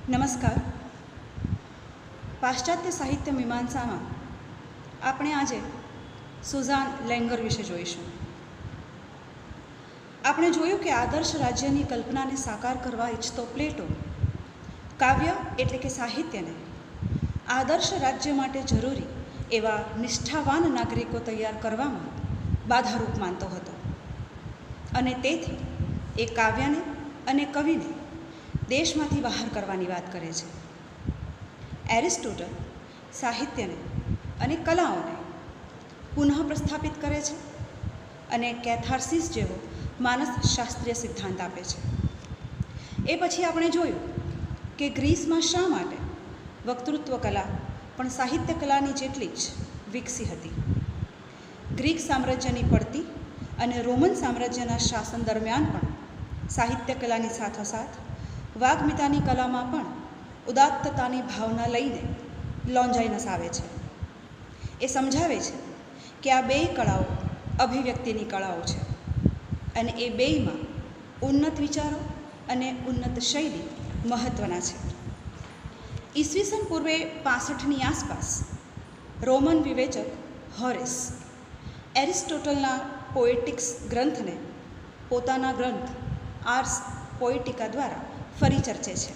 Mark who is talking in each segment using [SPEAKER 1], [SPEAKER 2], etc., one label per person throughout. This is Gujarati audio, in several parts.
[SPEAKER 1] નમસ્કાર. પાશ્ચાત્ય સાહિત્ય મીમાંસામાં આપણે આજે સુઝાન લેંગર વિશે જોઈશું. આપણે જોયું કે આદર્શ રાજ્યની કલ્પનાને સાકાર કરવા ઈચ્છતો પ્લેટો કાવ્ય એટલે કે સાહિત્યને આદર્શ રાજ્ય માટે જરૂરી એવા નિષ્ઠાવાન નાગરિકો તૈયાર કરવામાં બાધારૂપ માનતો હતો અને તેથી એ કાવ્યને અને કવિને દેશમાંથી બહાર કરવાની વાત કરે છે. એરિસ્ટોટલ સાહિત્યને અને કલાઓને પુનઃ પ્રસ્થાપિત કરે છે અને કેથાર્સિસ જેવો માનસશાસ્ત્રીય સિદ્ધાંત આપે છે. એ પછી આપણે જોયું કે ગ્રીસમાં શા માટે વક્તૃત્વ કલા પણ સાહિત્ય કલાની જેટલી જ વિકસી હતી. ગ્રીક સામ્રાજ્યની પડતી અને રોમન સામ્રાજ્યના શાસન દરમિયાન પણ સાહિત્ય કલાની સાથોસાથ વાગ્મીતાની કલામાં પણ ઉદાત્તતાની ભાવના લઈને લોંજાઈ નસાવે છે. એ સમજાવે છે કે આ બેય કળાઓ અભિવ્યક્તિની કળાઓ છે અને એ બેયમાં ઉન્નત વિચારો અને ઉન્નત શૈલી મહત્ત્વના છે. ઈસવીસન પૂર્વે 65ની આસપાસ રોમન વિવેચક હોરેસ એરિસ્ટોટલના પોએટિક્સ ગ્રંથને પોતાના ગ્રંથ આર્સ પોએટિકા દ્વારા ફરી ચર્ચે છે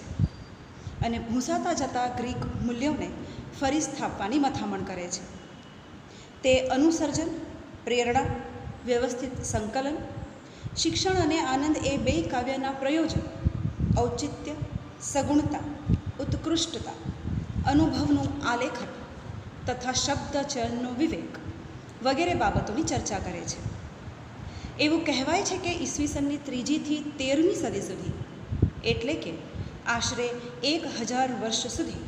[SPEAKER 1] અને ભૂંસાતા જતા ગ્રીક મૂલ્યોને ફરી સ્થાપવાની મથામણ કરે છે. તે અનુસર્જન, પ્રેરણા, વ્યવસ્થિત સંકલન, શિક્ષણ અને આનંદ એ બેય કાવ્યના પ્રયોજન, ઔચિત્ય, સગુણતા, ઉત્કૃષ્ટતા, અનુભવનું આલેખન તથા શબ્દ ચયનનો વિવેક વગેરે બાબતોની ચર્ચા કરે છે. એવું કહેવાય છે કે ઈસવીસનની 3જી થી 13મી સદી સુધી એટલે કે આશરે 1000 વર્ષ સુધી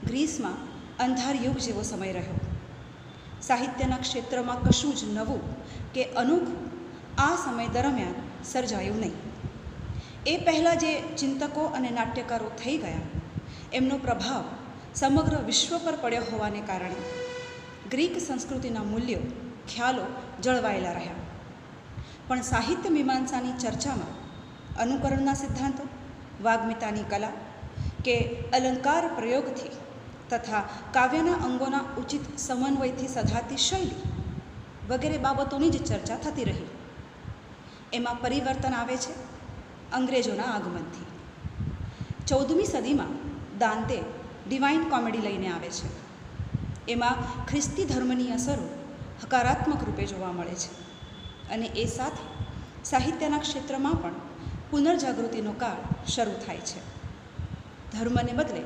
[SPEAKER 1] ગ્રીસમાં અંધાર યુગ જેવો સમય રહ્યો. સાહિત્યના ક્ષેત્રમાં કશું જ નવું કે અનોખું આ સમય દરમિયાન સર્જાયું નહીં. એ પહેલાં જે ચિંતકો અને નાટ્યકારો થઈ ગયા એમનો પ્રભાવ સમગ્ર વિશ્વ પર પડ્યો હોવાને કારણે ગ્રીક સંસ્કૃતિના મૂલ્યો, ખ્યાલો જળવાયેલા રહ્યા. પણ સાહિત્ય મીમાંસાની ચર્ચામાં અનુકરણના સિદ્ધાંતો, વાગ્મીતાની કલા કે અલંકાર પ્રયોગથી તથા કાવ્યના અંગોના ઉચિત સમન્વયથી સધાતી શૈલી વગેરે બાબતોની જ ચર્ચા થતી રહી. એમાં પરિવર્તન આવે છે અંગ્રેજોના આગમનથી. 14મી સદીમાં દાંતે ડિવાઇન કોમેડી લઈને આવે છે. એમાં ખ્રિસ્તી ધર્મની અસરો હકારાત્મક રૂપે જોવા મળે છે અને એ સાથે સાહિત્યના ક્ષેત્રમાં પણ પુનર્જાગૃતિનો કાળ શરૂ થાય છે. ધર્મને બદલે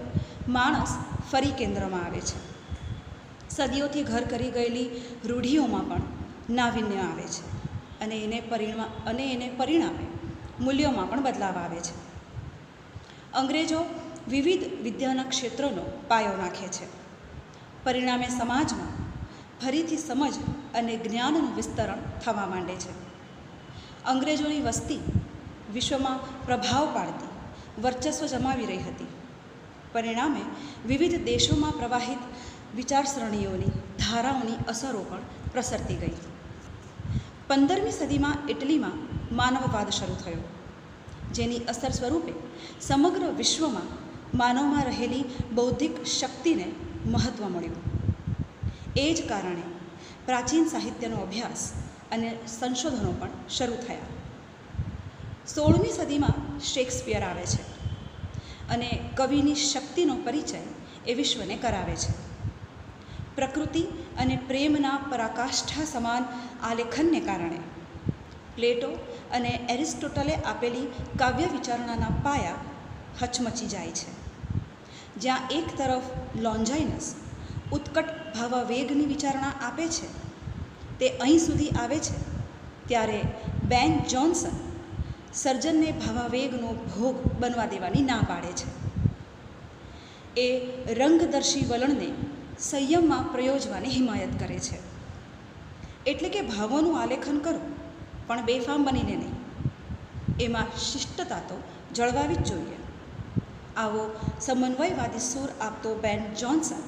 [SPEAKER 1] માણસ ફરી કેન્દ્રમાં આવે છે. સદીઓથી ઘર કરી ગયેલી રૂઢિઓમાં પણ નાવીન્ય આવે છે અને એને પરિણામે મૂલ્યોમાં પણ બદલાવ આવે છે. અંગ્રેજો વિવિધ વિદ્યાના ક્ષેત્રોનો પાયો નાખે છે. પરિણામે સમાજમાં ફરીથી સમજ અને જ્ઞાનનું વિસ્તરણ થવા માંડે છે. અંગ્રેજોની વસ્તી વિશ્વમાં પ્રભાવ પાડતી વર્ચસ્વ જમાવી રહી હતી. પરિણામે વિવિધ દેશોમાં પ્રવાહિત વિચારસરણીઓની ધારાઓની અસરો પણ પ્રસરતી ગઈ. 15મી સદીમાં ઇટલીમાં માનવવાદ શરૂ થયો, જેની અસર સ્વરૂપે સમગ્ર વિશ્વમાં માનવમાં રહેલી બૌદ્ધિક શક્તિને મહત્ત્વ મળ્યું. એ જ કારણે પ્રાચીન સાહિત્યનો અભ્યાસ અને સંશોધનો પણ શરૂ થયા. 16મી સદીમાં શેક્સપિયર આવે છે અને કવિની શક્તિનો પરિચય એ વિશ્વને કરાવે છે. પ્રકૃતિ અને પ્રેમના પરાકાષ્ઠા સમાન આલેખનને કારણે પ્લેટો અને એરિસ્ટોટલે આપેલી કાવ્ય વિચારણાના પાયા હચમચી જાય છે. જ્યાં એક તરફ લોન્જાઇનસ ઉત્કટ ભાવાવેગની વિચારણા આપે છે, તે અહીં સુધી આવે છે ત્યારે બેન જોન્સન સર્જનને ભાવાવેગનો ભોગ બનવા દેવાની ના પાડે છે. એ રંગદર્શી વલણને સંયમમાં પ્રયોજવાની હિમાયત કરે છે. એટલે કે ભાવોનું આલેખન કરો પણ બેફામ બનીને નહીં. એમાં શિષ્ટતા તો જળવાવી જ જોઈએ. આવો સમન્વયવાદી સૂર આપતો બેન જોન્સન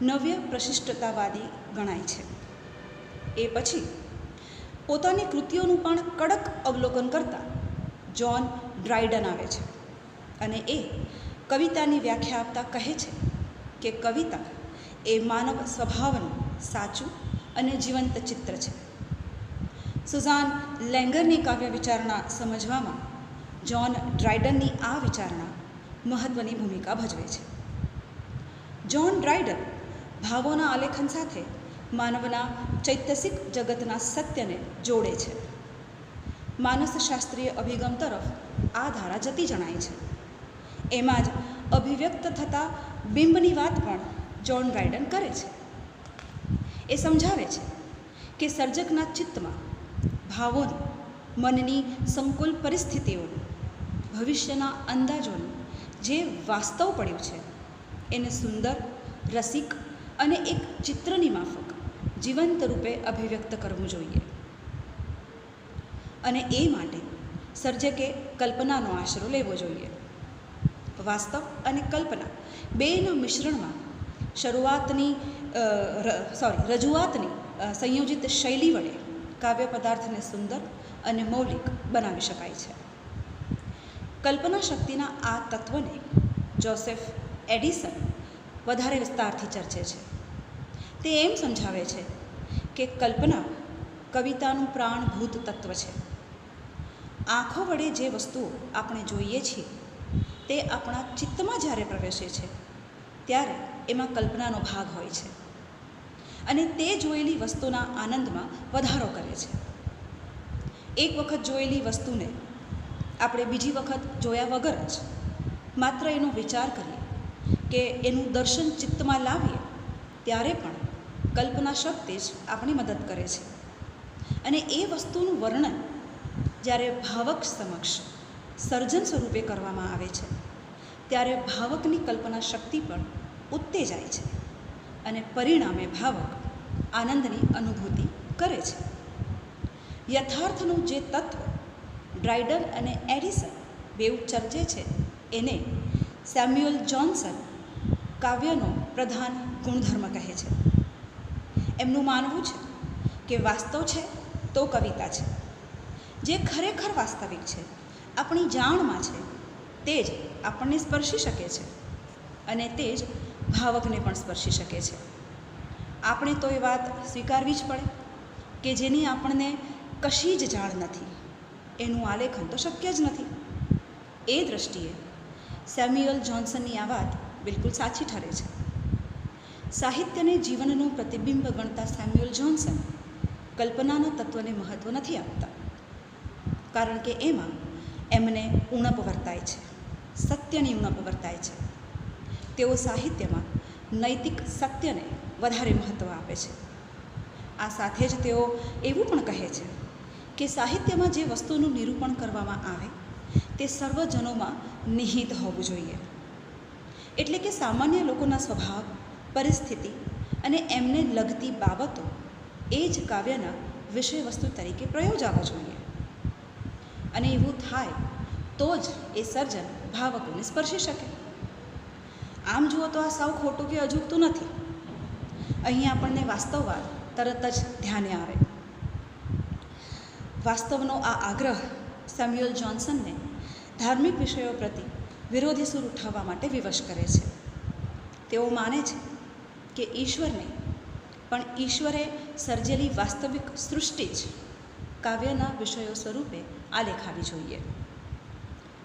[SPEAKER 1] નવ્ય પ્રશિષ્ટતાવાદી ગણાય છે. એ પછી પોતાની કૃતિઓનું પણ કડક અવલોકન કરતા જ્હોન ડ્રાયડન આવે છે અને એ કવિતાની વ્યાખ્યા આપતા કહે છે કે કવિતા એ માનવ સ્વભાવનું સાચું અને જીવંત ચિત્ર છે. સુઝાન લેંગરની કાવ્ય વિચારણા સમજવામાં જ્હોન ડ્રાયડનની આ વિચારણા મહત્ત્વની ભૂમિકા ભજવે છે. જ્હોન ડ્રાયડન ભાવોના આલેખન સાથે માનવના ચૈતસિક જગતના સત્યને જોડે છે. માનસશાસ્ત્રીય અભિગમ તરફ આ ધારા જતી જણાય છે. એમાં જ અભિવ્યક્ત થતા બિંબની વાત પણ જ્હોન ડ્રાયડન કરે છે. એ સમજાવે છે કે સર્જકના ચિત્તમાં ભાવોનું, મનની સંકુલ પરિસ્થિતિઓનું, ભવિષ્યના અંદાજોનું જે વાસ્તવ પડ્યું છે એને સુંદર, રસિક અને એક ચિત્રની માફક જીવંત રૂપે અભિવ્યક્ત કરવું જોઈએ. અને એ માટે સર્જકે કલ્પનાનો આશરો લેવો જોઈએ. વાસ્તવ અને કલ્પના બેના મિશ્રણમાં રજૂઆતની સંયોજિત શૈલી વડે કાવ્ય પદાર્થને સુંદર અને મૌલિક બનાવી શકાય છે. કલ્પના શક્તિના આ તત્વને જોસેફ એડિસન વધારે વિસ્તારથી ચર્ચે છે. તે એમ સમજાવે છે કે કલ્પના કવિતાનું પ્રાણભૂત તત્વ છે. આંખો વડે જે વસ્તુઓ આપણે જોઈએ છીએ તે આપણા ચિત્તમાં જ્યારે પ્રવેશે છે ત્યારે એમાં કલ્પનાનો ભાગ હોય છે અને તે જોયેલી વસ્તુના આનંદમાં વધારો કરે છે. એક વખત જોયેલી વસ્તુને આપણે બીજી વખત જોયા વગર જ માત્ર એનો વિચાર કરીએ કે એનું દર્શન ચિત્તમાં લાવીએ ત્યારે પણ કલ્પના શક્તિ જ આપણી મદદ કરે છે. અને એ વસ્તુનું વર્ણન જ્યારે ભાવક સમક્ષ સર્જન સ્વરૂપે કરવામાં આવે છે ત્યારે ભાવકની કલ્પના શક્તિ પણ ઉત્તેજાય છે અને પરિણામે ભાવક આનંદની અનુભૂતિ કરે છે. યથાર્થનું જે તત્વ ડ્રાયડન અને એડિસન બેઉ ચર્ચે છે એને સેમ્યુઅલ જોન્સન કાવ્યનો પ્રધાન ગુણધર્મ કહે છે. એમનું માનવું છે કે વાસ્તવ છે તો કવિતા છે. જે ખરેખર વાસ્તવિક છે, આપણી જાણમાં છે, તે જ આપણને સ્પર્શી શકે છે અને તે જ ભાવકને પણ સ્પર્શી શકે છે. આપણે તો એ વાત સ્વીકારવી જ પડે કે જેની આપણને કશી જ જાણ નથી એનું આલેખન તો શક્ય જ નથી. એ દૃષ્ટિએ સેમ્યુઅલ જોન્સનની આ વાત બિલકુલ સાચી ઠરે છે. સાહિત્યને જીવનનું પ્રતિબિંબ ગણતા સેમ્યુઅલ જોન્સન કલ્પનાના તત્વને મહત્ત્વ નથી આપતા, કારણ કે એમાં એમને ઉણપ વર્તાય છે, સત્યની ઉણપ વર્તાય છે. તેઓ સાહિત્યમાં નૈતિક સત્યને વધારે મહત્ત્વ આપે છે. આ સાથે જ તેઓ એવું પણ કહે છે કે સાહિત્યમાં જે વસ્તુનું નિરૂપણ કરવામાં આવે તે સર્વજનોમાં નિહિત હોવું જોઈએ. એટલે કે સામાન્ય લોકોના સ્વભાવ, પરિસ્થિતિ અને એમને લગતી બાબતો એ જ કાવ્યના વિષય વસ્તુ તરીકે પ્રયોજાવા જોઈએ. અને એવું થાય તો જ એ સર્જન ભાવકોને સ્પર્શી શકે. આમ જુઓ તો આ સાવ ખોટું કે અજુગતું નથી. અહીં આપણને વાસ્તવવાદ તરત જ ધ્યાને આવે. વાસ્તવનો આ આગ્રહ સેમ્યુઅલ જોન્સનને ધાર્મિક વિષયો પ્રતિ વિરોધી સૂર ઉઠાવવા માટે વિવશ કરે છે. તેઓ માને છે કે ઈશ્વર નહીં, પણ ઈશ્વરે સર્જેલી વાસ્તવિક સૃષ્ટિ જ કાવ્યના વિષયો સ્વરૂપે આલેખાવી જોઈએ.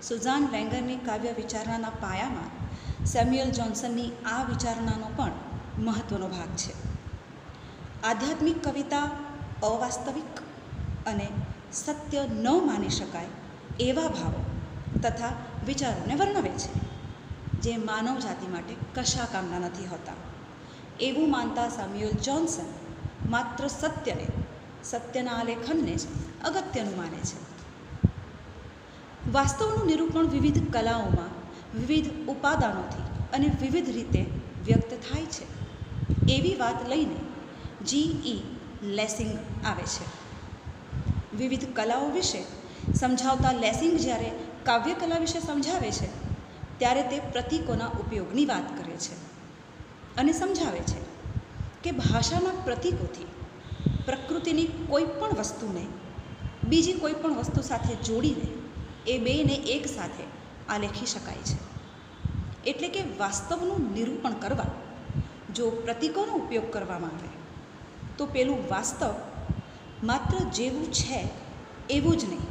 [SPEAKER 1] સુઝાન લેંગરની કાવ્ય વિચારણાના પાયામાં સેમ્યુઅલ જોન્સનની આ વિચારણાનો પણ મહત્ત્વનો ભાગ છે. આધ્યાત્મિક કવિતા અવાસ્તવિક અને સત્ય ન માની શકાય એવા ભાવો તથા વિચારોને વર્ણવે છે જે માનવ જાતિ માટે કશા કામના નથી હોતા. એવું માનતા સેમ્યુઅલ જોન્સન માત્ર સત્યને, સત્યના આલેખનને જ અગત્યનું માને છે. વાસ્તવનું નિરૂપણ વિવિધ કલાઓમાં વિવિધ ઉપાદાનોથી અને વિવિધ રીતે વ્યક્ત થાય છે એવી વાત લઈને G.E. લેસિંગ આવે છે. વિવિધ કલાઓ વિશે સમજાવતા લેસિંગ જ્યારે કાવ્યકલા વિશે સમજાવે છે ત્યારે તે પ્રતીકોના ઉપયોગની વાત કરે છે અને સમજાવે છે કે ભાષાના પ્રતીકોથી પ્રકૃતિની કોઈ પણ વસ્તુને બીજી કોઈ પણ વસ્તુ સાથે જોડીને એ બેને એક સાથે આલેખી શકાય છે. એટલે કે વાસ્તવનું નિરૂપણ કરવા જો પ્રતીકોનો ઉપયોગ કરવામાં આવે તો પેલું વાસ્તવ માત્ર જેવું છે એવું જ નહીં,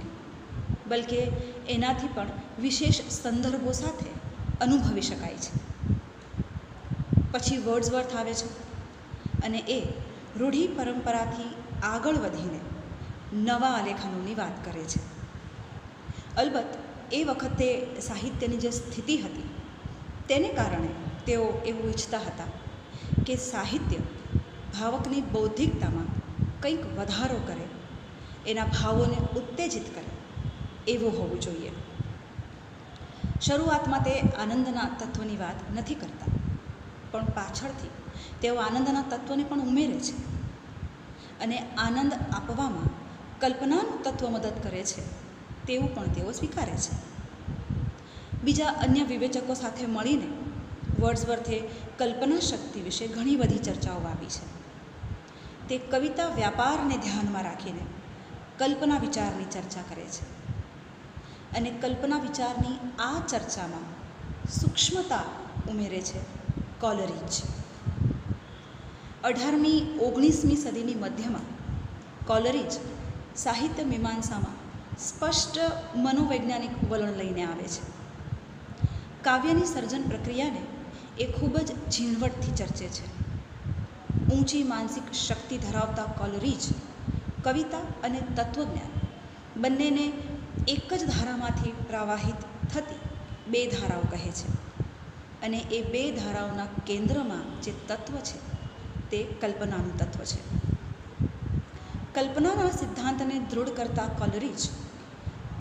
[SPEAKER 1] બલકે એનાથી પણ વિશેષ સંદર્ભો સાથે અનુભવી શકાય છે. પછી વર્ડ્સવર્થ આવે છે અને એ રૂઢિ પરંપરાથી આગળ વધીને નવા આલેખનોની વાત કરે છે. અલબત્ત એ વખતે સાહિત્યની જે સ્થિતિ હતી તેને કારણે તેઓ એવું ઈચ્છતા હતા કે સાહિત્ય ભાવકની બૌદ્ધિકતામાં કંઈક વધારો કરે, એના ભાવોને ઉત્તેજિત કરે એવું હોવું જોઈએ. શરૂઆતમાં તે આનંદના તત્વની વાત નથી કરતા, પણ પાછળથી તેઓ આનંદના તત્વને પણ ઉમેરે છે અને આનંદ આપવામાં કલ્પનાનું તત્વ મદદ કરે છે તેવું પણ તેઓ સ્વીકારે છે. બીજા અન્ય વિવેચકો સાથે મળીને વર્ડ્સવર્થે કલ્પના શક્તિ વિશે ઘણી બધી ચર્ચાઓ આપી છે. તે કવિતા વ્યાપારને ધ્યાનમાં રાખીને કલ્પના વિચારની ચર્ચા કરે છે અને કલ્પના વિચારની આ ચર્ચામાં સૂક્ષ્મતા ઉમેરે છે કોલરીજ. 18મી-19મી સદીની મધ્યમાં કોલરીજ સાહિત્ય મીમાંસામાં સ્પષ્ટ મનોવૈજ્ઞાનિક વલણ લઈને આવે છે. કાવ્યની સર્જન પ્રક્રિયાને એ ખૂબ જ ઝીણવટથી ચર્ચે છે. ઊંચી માનસિક શક્તિ ધરાવતા કોલરીજ કવિતા અને તત્વજ્ઞાન બંનેને એક જ ધારામાંથી પ્રવાહિત થતી બે ધારાઓ કહે છે અને એ બે ધારાઓના કેન્દ્રમાં જે તત્વ છે તે કલ્પનાનું તત્વ છે. કલ્પનાના સિદ્ધાંતને દૃઢ કરતા કોલરીજ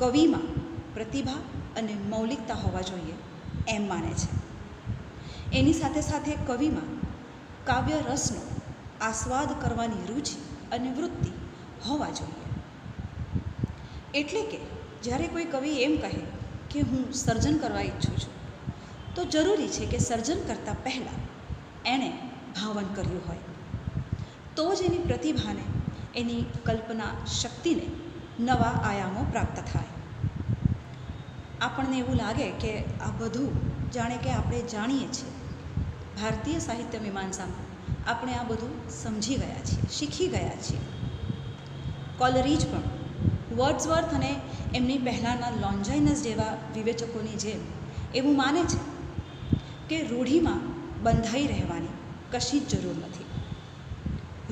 [SPEAKER 1] કવિમાં પ્રતિભા અને મૌલિકતા હોવા જોઈએ એમ માને છે. એની સાથે સાથે કવિમાં કાવ્ય રસનો આસ્વાદ કરવાની રુચિ અને વૃત્તિ હોવા જોઈએ. એટલે કે જ્યારે કોઈ કવિ એમ કહે કે હું સર્જન કરવા ઈચ્છું છું તો જરૂરી છે કે સર્જન કરતાં પહેલાં એણે ભાવન કર્યું હોય, તો જ એની પ્રતિભાને, એની કલ્પના શક્તિને નવા આયામો પ્રાપ્ત થાય. આપણને એવું લાગે કે આ બધું જાણે કે આપણે જાણીએ છીએ. ભારતીય સાહિત્ય મીમાંસામાં આપણે આ બધું સમજી ગયા છીએ, શીખી ગયા છીએ. કોલરીજ પણ વર્ડ્સવર્થ અને એમની પહેલાંના લોન્જાઇનસ જેવા વિવેચકોની જેમ એવું માને છે કે રૂઢિમાં બંધાઈ રહેવાની કશી જ જરૂર નથી.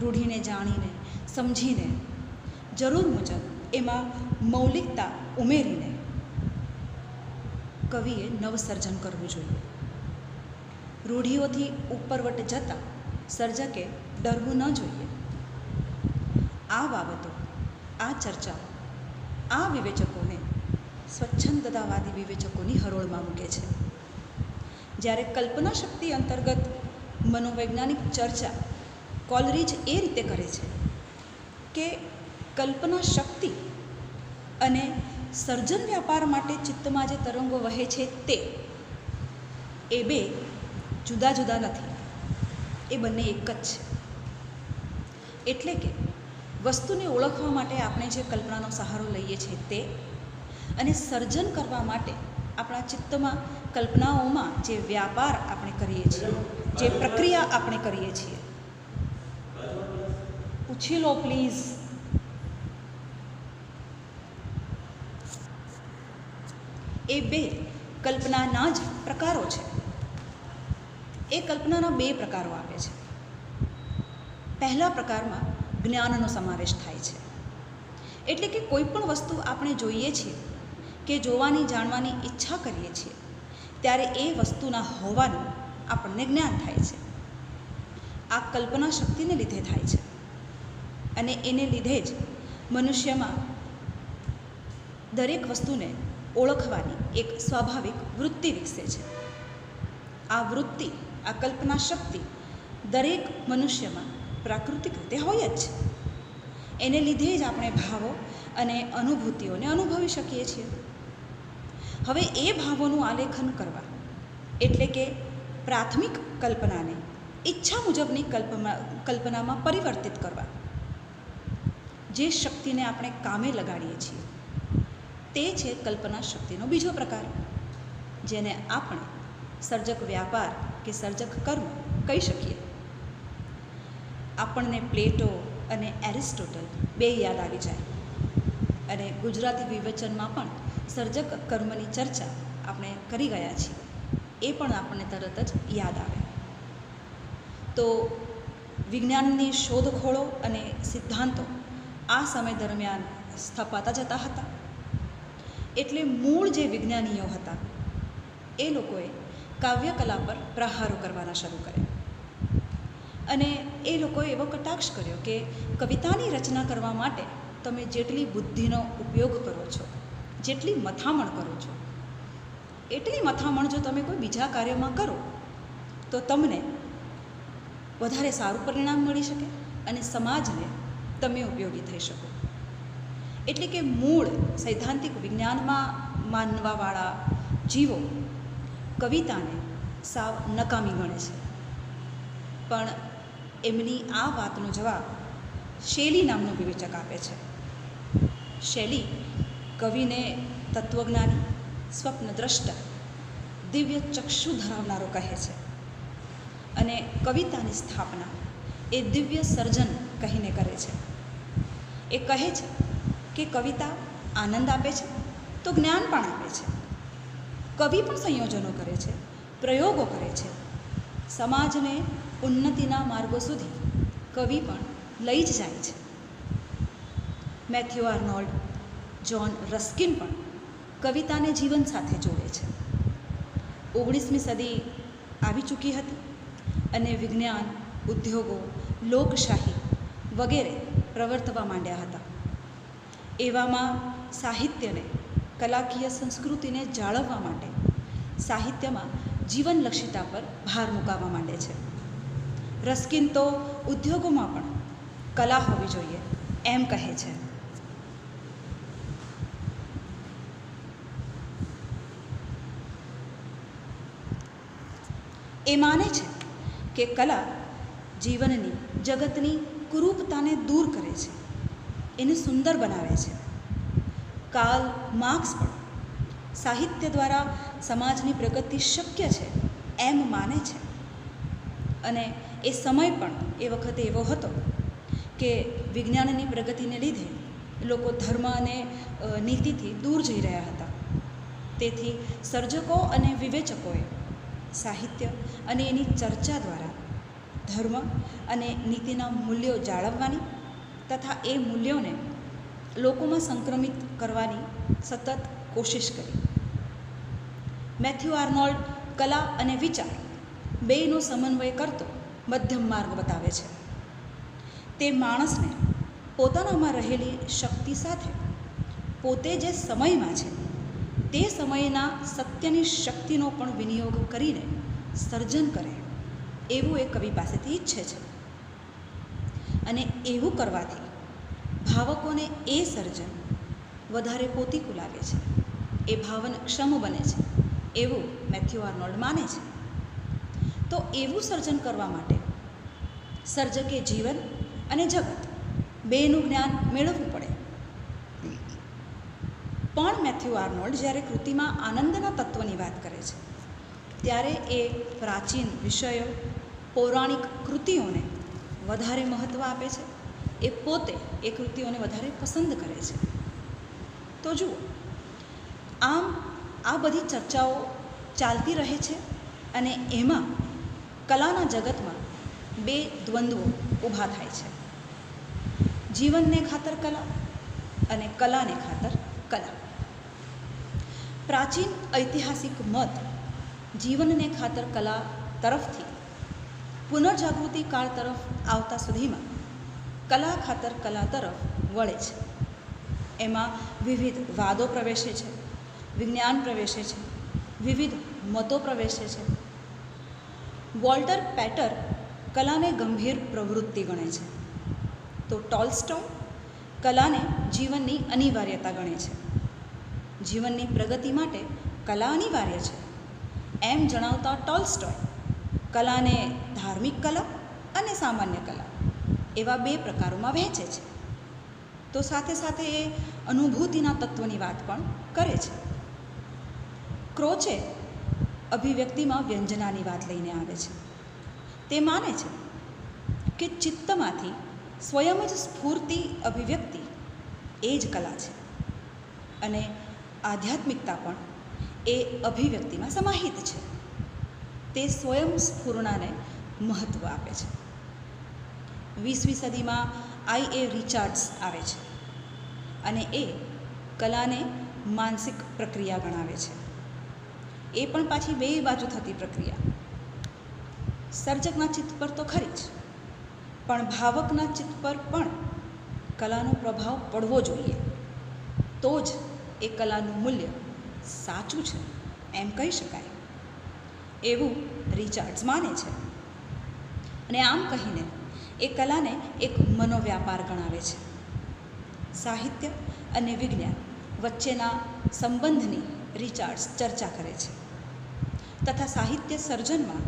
[SPEAKER 1] રૂઢિને જાણીને, સમજીને, જરૂર મુજબ એમાં મૌલિકતા ઉમેરીને કવિએ નવસર્જન કરવું જોઈએ. રૂઢિઓથી ઉપરવટ જતાં સર્જકે ડરવું ન જોઈએ. આ બાબતો, આ ચર્ચાઓ આ વિવેચકોને સ્વચ્છંદતાવાદી વિવેચકોની હરોળમાં મૂકે છે. જ્યારે કલ્પના શક્તિ અંતર્ગત મનોવૈજ્ઞાનિક ચર્ચા કોલરીજ એ રીતે કરે છે કે કલ્પના શક્તિ અને સર્જન વ્યાપાર માટે ચિત્તમાં જે તરંગો વહે છે તે એ બે જુદા જુદા નથી, એ બંને એક જ છે. એટલે કે વસ્તુને ઓળખવા માટે આપણે જે કલ્પનાનો સહારો લઈએ છીએ તે, અને સર્જન કરવા માટે આપણા ચિત્તમાં કલ્પનાઓમાં જે વ્યાપાર આપણે કરીએ છીએ, જે પ્રક્રિયા આપણે કરીએ છીએ. પૂછી લો પ્લીઝ. એ બે કલ્પનાના જ પ્રકારો છે. એ કલ્પનાના બે પ્રકારો આપે છે. પહેલા પ્રકારમાં જ્ઞાનનો સમાવેશ થાય છે. એટલે કે કોઈ પણ વસ્તુ આપણે જોઈએ છીએ કે જોવાની, જાણવાની ઈચ્છા કરીએ છીએ ત્યારે એ વસ્તુના હોવાનું આપણને જ્ઞાન થાય છે. આ કલ્પના શક્તિને લીધે થાય છે અને એને લીધે જ મનુષ્યમાં દરેક વસ્તુને ઓળખવાની એક સ્વાભાવિક વૃત્તિ વિકસે છે. આ વૃત્તિ, આ કલ્પના શક્તિ દરેક મનુષ્યમાં પ્રાકૃતિક રીતે હોય જ છે. એને લીધે જ આપણે ભાવો અને અનુભૂતિઓને અનુભવી શકીએ છીએ. હવે એ ભાવોનું આલેખન કરવા એટલે કે પ્રાથમિક કલ્પનાને ઈચ્છા મુજબની કલ્પનામાં પરિવર્તિત કરવા, જે શક્તિને આપણે કામે લગાડીએ છીએ તે છે કલ્પના શક્તિનો બીજો પ્રકાર, જેને આપણે સર્જક વ્યાપાર કે સર્જક કર્મ કહી શકીએ. આપણને પ્લેટો અને એરિસ્ટોટલ બે યાદ આવી જાય, અને ગુજરાતી વિવેચનમાં પણ સર્જક કર્મની ચર્ચા આપણે કરી ગયા છીએ, એ પણ આપણને તરત જ યાદ આવે. તો વિજ્ઞાનની શોધખોળો અને સિદ્ધાંતો આ સમય દરમિયાન સ્થપાતા જતા હતા. એટલે મૂળ જે વિજ્ઞાનીઓ હતા એ લોકોએ કાવ્યકલા પર પ્રહારો કરવાના શરૂ કર્યા, અને એ લોકોએ એવો કટાક્ષ કર્યો કે કવિતાની રચના કરવા માટે તમે જેટલી બુદ્ધિનો ઉપયોગ કરો છો, જેટલી મથામણ કરો છો, એટલી મથામણ જો તમે કોઈ બીજા કાર્યમાં કરો તો તમને વધારે સારું પરિણામ મળી શકે અને સમાજને તમે ઉપયોગી થઈ શકો. એટલે કે મૂળ સૈદ્ધાંતિક વિજ્ઞાનમાં માનવાવાળા જીવો કવિતાને સાવ નકામી ગણે છે. પણ એમની આ વાતનો જવાબ શેલી નામનો વિવેચક આપે છે. શેલી કવિને તત્વજ્ઞાની, સ્વપ્નદ્રષ્ટા, દિવ્ય ચક્ષુ ધરાવનારો કહે છે, અને કવિતાની સ્થાપના એ દિવ્ય સર્જન કહીને કરે છે. એ કહે છે કે કવિતા આનંદ આપે છે તો જ્ઞાન પણ આપે છે. કવિ પણ સંયોજનો કરે છે, પ્રયોગો કરે છે. સમાજને ઉન્નતિના માર્ગો સુધી કવિ પણ લઈ જ જાય છે. મેથ્યુ આર્નોલ્ડ, જ્હોન રસ્કિન પણ કવિતાને જીવન સાથે જોડે છે. 19મી સદી આવી ચૂકી હતી અને વિજ્ઞાન, ઉદ્યોગો, લોકશાહી વગેરે પ્રવર્તવા માંડ્યા હતા. એવામાં સાહિત્યને, કલાકીય સંસ્કૃતિને જાળવવા માટે સાહિત્યમાં જીવનલક્ષિતા પર ભાર મૂકાવા માંડે છે. રસ્કિન તો ઉદ્યોગોમાં પણ કલા હોવી જોઈએ એમ કહે છે. એ માને છે કે કલા જીવનની, જગતની કુરૂપતાને દૂર કરે છે, એને સુંદર બનાવે છે. કાર્લ માર્ક્સ પણ સાહિત્ય દ્વારા સમાજની પ્રગતિ શક્ય છે એમ માને છે. અને એ સમય પણ એ વખતે એવો હતો કે વિજ્ઞાનની પ્રગતિને લીધે લોકો ધર્મ અને નીતિથી દૂર જઈ રહ્યા હતા. તેથી સર્જકો અને વિવેચકોએ સાહિત્ય અને એની ચર્ચા દ્વારા ધર્મ અને નીતિના મૂલ્યો જાળવવાની તથા એ મૂલ્યોને લોકોમાં સંક્રમિત કરવાની સતત કોશિશ કરી. મેથ્યુ આર્નોલ્ડ કલા અને વિચાર બેયનો સમન્વય કરતો મધ્યમ માર્ગ બતાવે છે. તે માણસને પોતાનામાં રહેલી શક્તિ સાથે પોતે જે સમયમાં છે તે સમયના સત્યની શક્તિનો પણ વિનિયોગ કરીને સર્જન કરે એવું એ કવિ પાસેથી ઈચ્છે છે. અને એવું કરવાથી ભાવકોને એ સર્જન વધારે પોતીકું લાગે છે, એ ભાવનક્ષમ બને છે એવું મેથ્યુ આર્નોલ્ડ માને છે. તો એવું સર્જન કરવા માટે સર્જકે જીવન અને જગત બેનું જ્ઞાન મેળવવું પડે. પણ મેથ્યુ આર્નોલ્ડ જ્યારે કૃતિમાં આનંદના તત્વની વાત કરે છે ત્યારે એ પ્રાચીન વિષયો, પૌરાણિક કૃતિઓને વધારે મહત્ત્વ આપે છે. એ પોતે એ કૃતિઓને વધારે પસંદ કરે છે. તો જુઓ, આમ આ બધી ચર્ચાઓ ચાલતી રહે છે અને એમાં કલાના જગતમાં બે દ્વંદ્વો ઊભા થાય છે. જીવનને ખાતર કલા અને કલાને ખાતર કલા. પ્રાચીન ઐતિહાસિક મત જીવનને ખાતર કલા તરફથી પુનર્જાગૃતિ કાળ તરફ આવતા સુધીમાં કલા ખાતર કલા તરફ વળે છે. એમાં વિવિધ વાદો પ્રવેશે છે, વિજ્ઞાન પ્રવેશે છે, વિવિધ મતો પ્રવેશે છે. વોલ્ટર પેટર કલાને ગંભીર પ્રવૃત્તિ ગણે છે, તો ટોલ્સ્ટોય કલાને જીવનની અનિવાર્યતા ગણે છે. જીવનની પ્રગતિ માટે કલા અનિવાર્ય છે એમ જણાવતા ટોલ્સ્ટોય કલાને ધાર્મિક કલા અને સામાન્ય કલા એવા બે પ્રકારોમાં વહેંચે છે. તો સાથે સાથે એ અનુભૂતિના તત્વની વાત પણ કરે છે. ક્રોચે અભિવ્યક્તિમાં વ્યંજનાની વાત લઈને આવે છે. તે માને છે કે ચિત્તમાંથી સ્વયં જ સ્ફૂર્તિ અભિવ્યક્તિ એ જ કલા છે અને આધ્યાત્મિકતા પણ એ અભિવ્યક્તિમાં સમાહિત છે. તે સ્વયં સ્ફૂર્ણાને મહત્ત્વ આપે છે. 20મી સદીમાં I.A. રિચાર્ડ્સ આવે છે અને એ કલાને માનસિક પ્રક્રિયા ગણાવે છે. એ પણ પાછી બે બાજુ થતી પ્રક્રિયા. સર્જકના ચિત્ત પર તો ખરી જ, પણ ભાવકના ચિત્ત પર પણ કલાનો પ્રભાવ પડવો જોઈએ, તો જ એ કલાનું મૂલ્ય સાચું છે એમ કહી શકાય, એવું રિચાર્ડ્સ માને છે. અને આમ કહીને એ કલાને એક મનોવ્યાપાર ગણાવે છે. સાહિત્ય અને વિજ્ઞાન વચ્ચેના સંબંધની રિચાર્ડ્સ ચર્ચા કરે છે તથા સાહિત્ય સર્જનમાં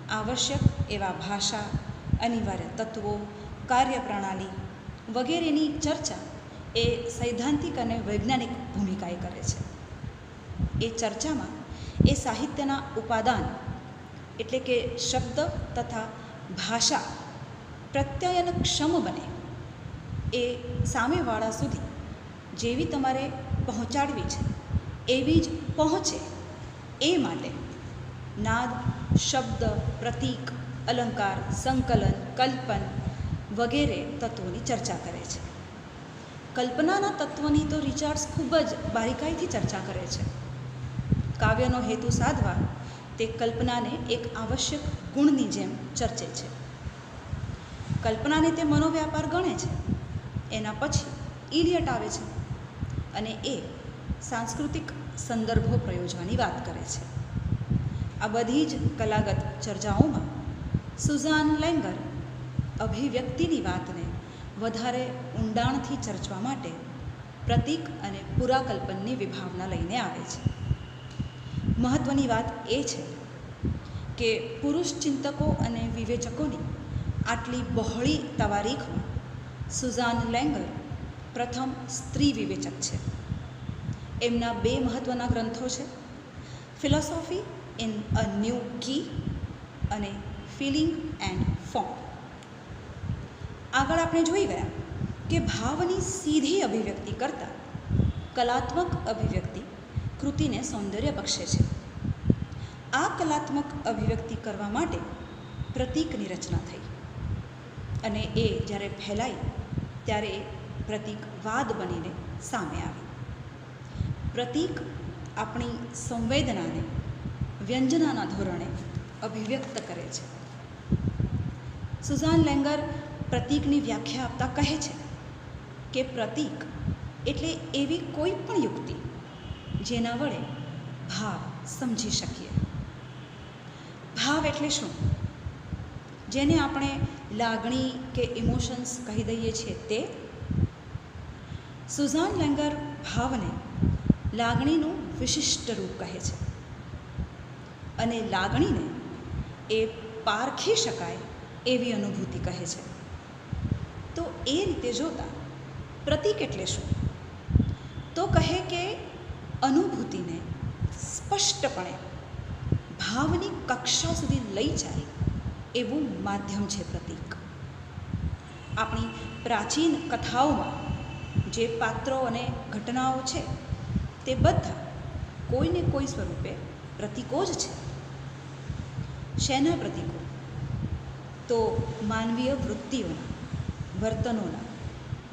[SPEAKER 1] આવશ્યક એવા ભાષા, અનિવાર્ય તત્વો, કાર્યપ્રણાલી વગેરેની ચર્ચા એ સૈદ્ધાંતિક અને વૈજ્ઞાનિક ભૂમિકાએ કરે છે. એ ચર્ચામાં એ સાહિત્યના ઉપાદાન એટલે કે શબ્દ તથા ભાષા પ્રત્યયનક્ષમ બને, એ સામેવાળા સુધી જેવી તમારે પહોંચાડવી છે એવી જ પહોંચે એ માટે નાદ, શબ્દ, પ્રતીક, અલંકાર, સંકલન, કલ્પન વગેરે તત્વોની ચર્ચા કરે છે. કલ્પનાના તત્વની તો રિચાર્ડ્સ ખૂબ જ બારીકાઈથી ચર્ચા કરે છે. કાવ્યનો હેતુ સાધવા તે કલ્પનાને એક આવશ્યક ગુણની જેમ ચર્ચે છે. કલ્પનાને તે મનોવ્યાપાર ગણે છે. એના પછી ઇલિયટ આવે છે અને એ સાંસ્કૃતિક સંદર્ભો પ્રયોજવાની વાત કરે છે. આ બધી જ કલાગત ચર્ચાઓમાં સુઝાન લેંગર અભિવ્યક્તિની વાતને વધારે ઊંડાણથી ચર્ચવા માટે પ્રતીક અને પુરાકલ્પનની વિભાવના લઈને આવે છે. મહત્ત્વની વાત એ છે કે પુરુષ ચિંતકો અને વિવેચકોની આટલી બહોળી તવારીખમાં સુઝાન લેંગર પ્રથમ સ્ત્રી વિવેચક છે. એમના બે મહત્ત્વના ગ્રંથો છે, ફિલોસોફી ઇન અ ન્યૂ કી અને ફિલિંગ એન્ડ ફોર્મ. આગળ આપણે જોઈ ગયા કે ભાવની સીધી અભિવ્યક્તિ કરતાં કલાત્મક અભિવ્યક્તિ કૃતિને સૌંદર્ય બક્ષે છે. આ કલાત્મક અભિવ્યક્તિ કરવા માટે પ્રતીકની રચના થઈ અને એ જ્યારે ફેલાઈ ત્યારે એ પ્રતીકવાદ બનીને સામે આવી. પ્રતીક આપણી સંવેદનાને વ્યંજનાના ધોરણે અભિવ્યક્ત કરે છે. સુઝાન લેંગર પ્રતીકની વ્યાખ્યા આપતા કહે છે કે પ્રતીક એટલે એવી કોઈ પણ યુક્તિ જેના વડે ભાવ સમજી શકીએ. ભાવ એટલે શું? જેને આપણે લાગણી કે ઇમોશન્સ કહી દઈએ છીએ તે. સુઝાન લેંગર ભાવને લાગણીનું વિશિષ્ટ રૂપ કહે છે અને લાગણીને એ પારખી શકાય એવી અનુભૂતિ કહે છે. તો એ રીતે જોતાં પ્રતીક એટલે શું? તો કહે કે અનુભૂતિને સ્પષ્ટપણે ભાવની કક્ષા સુધી લઈ જાય એવું માધ્યમ છે પ્રતીક. આપણી પ્રાચીન કથાઓમાં જે પાત્રો અને ઘટનાઓ છે તે બધા કોઈને કોઈ સ્વરૂપે પ્રતીકો જ છે. શેના પ્રતીકો? તો માનવીય વૃત્તિઓના, વર્તનોના,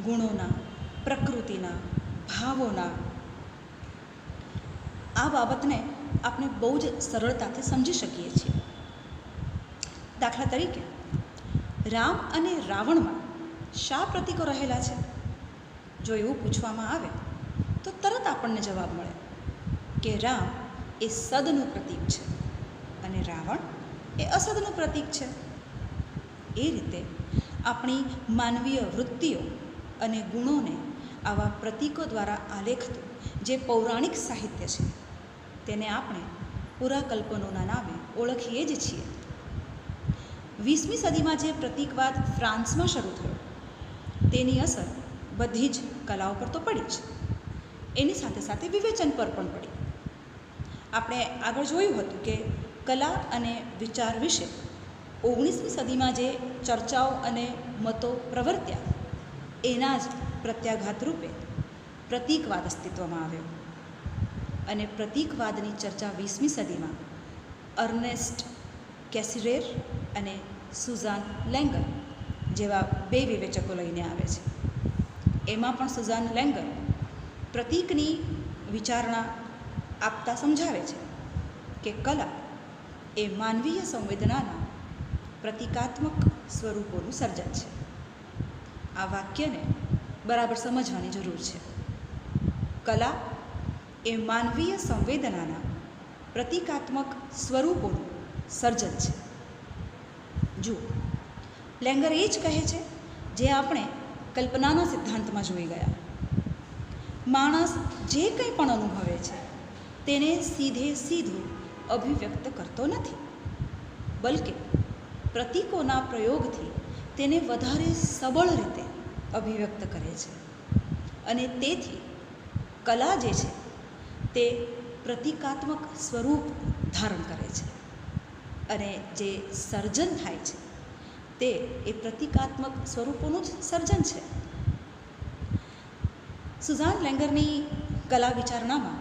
[SPEAKER 1] ગુણોના, પ્રકૃતિના, ભાવોના. આ બાબતને આપણે બહુ જ સરળતાથી સમજી શકીએ છીએ. દાખલા તરીકે રામ અને રાવણમાં શા પ્રતીકો રહેલા છે? જો એવું પૂછવામાં આવે તો તરત આપણને જવાબ મળે કે રામ એ સદનું પ્રતીક છે અને રાવણ એ અસદનું પ્રતીક છે. એ રીતે આપણી માનવીય વૃત્તિઓ અને ગુણોને આવા પ્રતીકો દ્વારા આલેખતું જે પૌરાણિક સાહિત્ય છે તેને આપણે પુરાકલ્પનોના નામે ઓળખીએ જ છીએ. 20મી સદીમાં જે પ્રતીકવાદ ફ્રાન્સમાં શરૂ થયો તેની અસર બધી જ કલાઓ પર તો પડી જ, એની સાથે સાથે વિવેચન પર પણ પડી. આપણે આગળ જોયું હતું કે કલા અને વિચાર વિશે 19મી સદીમાં જે ચર્ચાઓ અને મતો પ્રવર્ત્યા એના જ પ્રત્યાઘાત રૂપે પ્રતીકવાદ અસ્તિત્વમાં આવ્યો. અને પ્રતીકવાદની ચર્ચા 20મી સદીમાં અર્નેસ્ટ કેસિરેર અને સુઝાન લેંગર જેવા બે વિવેચકો લઈને આવે છે. એમાં પણ સુઝાન લેંગર પ્રતીકની વિચારણા આપતા સમજાવે છે કે કલા એ માનવીય સંવેદનાના પ્રતીકાત્મક સ્વરૂપોનું સર્જન છે. આ વાક્યને બરાબર સમજવાની જરૂર છે. કલા એ માનવીય સંવેદનાના પ્રતીકાત્મક સ્વરૂપોનું સર્જન છે. જુઓ, લેંગર એ જ કહે છે જે આપણે કલ્પનાના સિદ્ધાંતમાં જોઈ ગયા. માણસ જે કંઈ પણ અનુભવે છે તેને સીધે સીધું અભિવ્યક્ત કરતો નથી, બલકે પ્રતીકોના પ્રયોગથી તેને વધારે સબળ રીતે અભિવ્યક્ત કરે છે. અને તેથી કલા જે છે તે પ્રતીકાત્મક સ્વરૂપ ધારણ કરે છે અને જે સર્જન થાય છે તે એ પ્રતીકાત્મક સ્વરૂપોનું જ સર્જન છે. સુઝાન લેંગરની કલા વિચારણામાં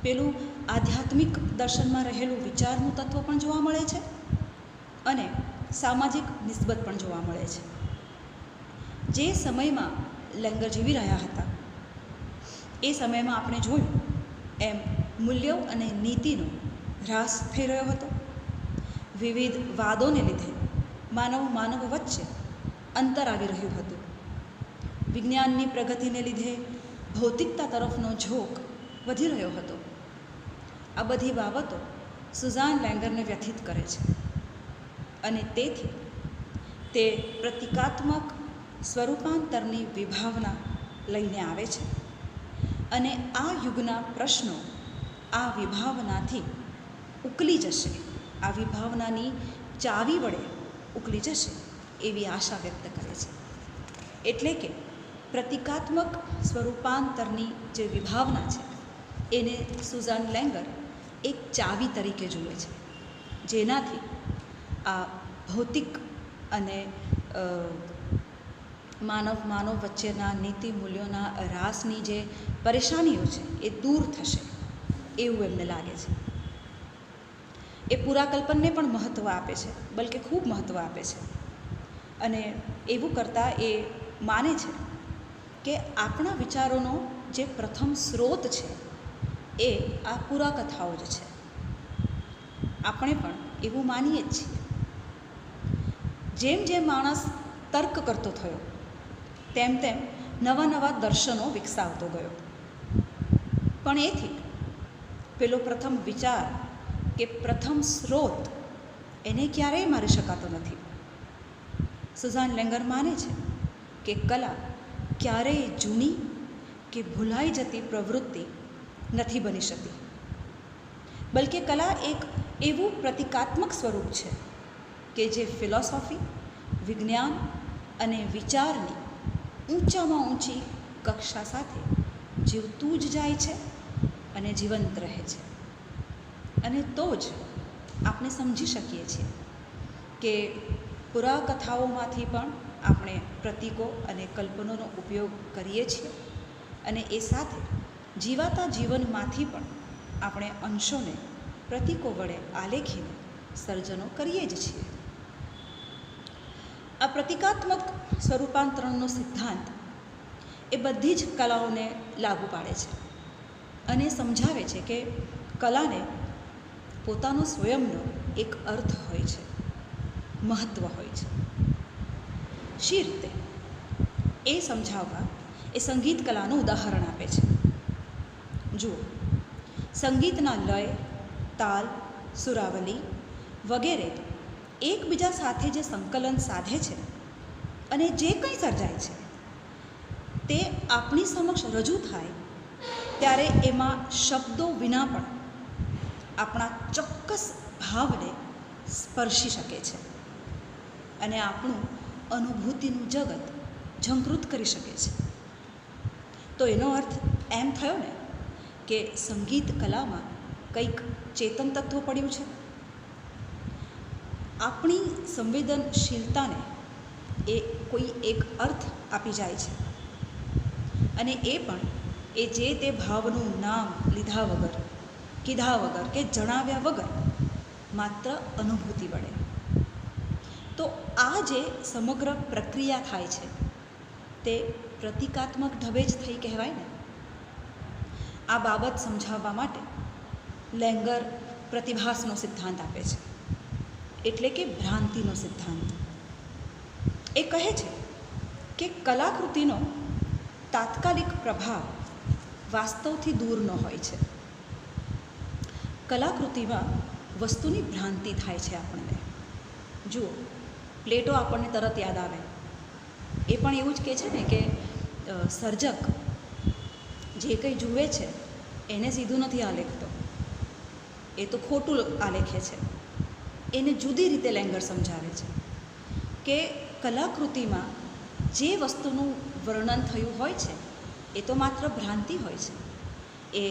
[SPEAKER 1] પેલું આધ્યાત્મિક દર્શનમાં રહેલું વિચારનું તત્વ પણ જોવા મળે છે અને સામાજિક નિસ્બત પણ જોવા મળે છે. જે સમયમાં લેંગર જીવી રહ્યા હતા એ સમયમાં આપણે જોયું એમ મૂલ્યો અને નીતિનો હ્રાસ થઈ રહ્યો હતો. વિવિધ વાદોને લીધે માનવ વચ્ચે અંતર આવી રહ્યું હતું. વિજ્ઞાનની પ્રગતિને લીધે ભૌતિકતા તરફનો ઝોક વધી રહ્યો હતો. આ બધી બાબતો સુઝાન લેંગરને વ્યથિત કરે છે અને તેથી તે પ્રતીકાત્મક સ્વરૂપાંતરની વિભાવના લઈને આવે છે અને આ યુગના પ્રશ્નો આ વિભાવનાથી ઉકલી જશે, આ વિભાવનાની ચાવી વડે ઉકલી જશે એવી આશા વ્યક્ત કરે છે. એટલે કે પ્રતીકાત્મક સ્વરૂપાંતરની જે વિભાવના છે એને સુઝાન લેંગર એક ચાવી તરીકે જુએ છે, જેનાથી આ ભૌતિક અને માનવ વચ્ચેના નીતિ મૂલ્યોના હ્રાસની જે પરેશાનીઓ છે એ દૂર થશે એવું એમને લાગે છે. એ પુરાકલ્પનને પણ મહત્ત્વ આપે છે, બલકે ખૂબ મહત્ત્વ આપે છે. અને એવું કરતાં એ માને છે કે આપણા વિચારોનો જે પ્રથમ સ્ત્રોત છે એ આ પુરાકથાઓ જ છે. આપણે પણ એવું માનીએ જ છીએ. જેમ જેમ માણસ તર્ક કરતો થયો તેમ તેમ નવા નવા દર્શનો વિકસાવતો ગયો. પણ એથી પેલો પ્રથમ વિચાર કે પ્રથમ સ્ત્રોત એને ક્યારેય મારી શકાતો નથી. સુઝાન લેંગર માને છે કે કલા ક્યારેય જૂની કે ભૂલાઈ જતી પ્રવૃત્તિ નથી બની શકતી, બલકે કલા એક એવું પ્રતીકાત્મક સ્વરૂપ છે કે જે ફિલોસોફી, વિજ્ઞાન અને વિચારની ઊંચામાં ઊંચી કક્ષા સાથે જીવતું જ જાય છે અને જીવંત રહે છે. અને તો જ આપણે સમજી શકીએ છીએ કે પુરાકથાઓમાંથી પણ આપણે પ્રતીકો અને કલ્પનોનો ઉપયોગ કરીએ છીએ અને એ સાથે જીવાતા જીવનમાંથી પણ આપણે અંશોને પ્રતીકો વડે આલેખીને સર્જનો કરીએ જ છીએ. આ પ્રતીકાત્મક સ્વરૂપાંતરણનો સિદ્ધાંત એ બધી જ કલાઓને લાગુ પાડે છે અને સમજાવે છે કે કલાને પોતાનો સ્વયંનો એક અર્થ હોય છે, મહત્ત્વ હોય છે. શી રીતે એ સમજાવવા એ સંગીત કલાનું ઉદાહરણ આપે છે. જુઓ, સંગીતના લય, તાલ, સુરાવલી વગેરે એકબીજા સાથે જે સંકલન સાધે છે અને જે કંઈ સર્જાય છે તે આપણી સમક્ષ રજૂ થાય ત્યારે એમાં શબ્દો વિના પણ આપણા ચોક્કસ ભાવને સ્પર્શી શકે છે અને આપણું અનુભૂતિનું જગત ઝંકૃત કરી શકે છે. તો એનો અર્થ એમ થયો ને કે સંગીત કલામાં કંઈક ચેતન તત્વ પડ્યું છે. આપણી સંવેદનશીલતાને એ કોઈ એક અર્થ આપી જાય છે, અને એ પણ એ જે તે ભાવનું નામ લીધા વગર, કીધા વગર કે જણાવ્યા વગર, માત્ર અનુભૂતિ વડે. તો આ જે સમગ્ર પ્રક્રિયા થાય છે તે પ્રતિકાત્મક ઢબે જ થઈ કહેવાય ને. આ બાબત સમજાવવા માટે લેંગર પ્રતિભાસનો સિદ્ધાંત આપે છે, એટલે કે ભ્રાંતિનો સિદ્ધાંત. એ કહે છે કે કલાકૃતિનો તાત્કાલિક પ્રભાવ વાસ્તવથી દૂરનો હોય છે. કલાકૃતિમાં વસ્તુની ભ્રાંતિ થાય છે આપણને. જુઓ, પ્લેટો આપણને તરત યાદ આવે. એ પણ એવું જ કહે છે ને કે સર્જક જે કંઈ જુએ છે એને સીધું નથી આલેખતો, એ તો ખોટું આલેખે છે. એને જુદી રીતે લેંગર સમજાવે છે કે કલાકૃતિમાં જે વસ્તુનું વર્ણન થયું હોય છે એ તો માત્ર ભ્રાંતિ હોય છે, એ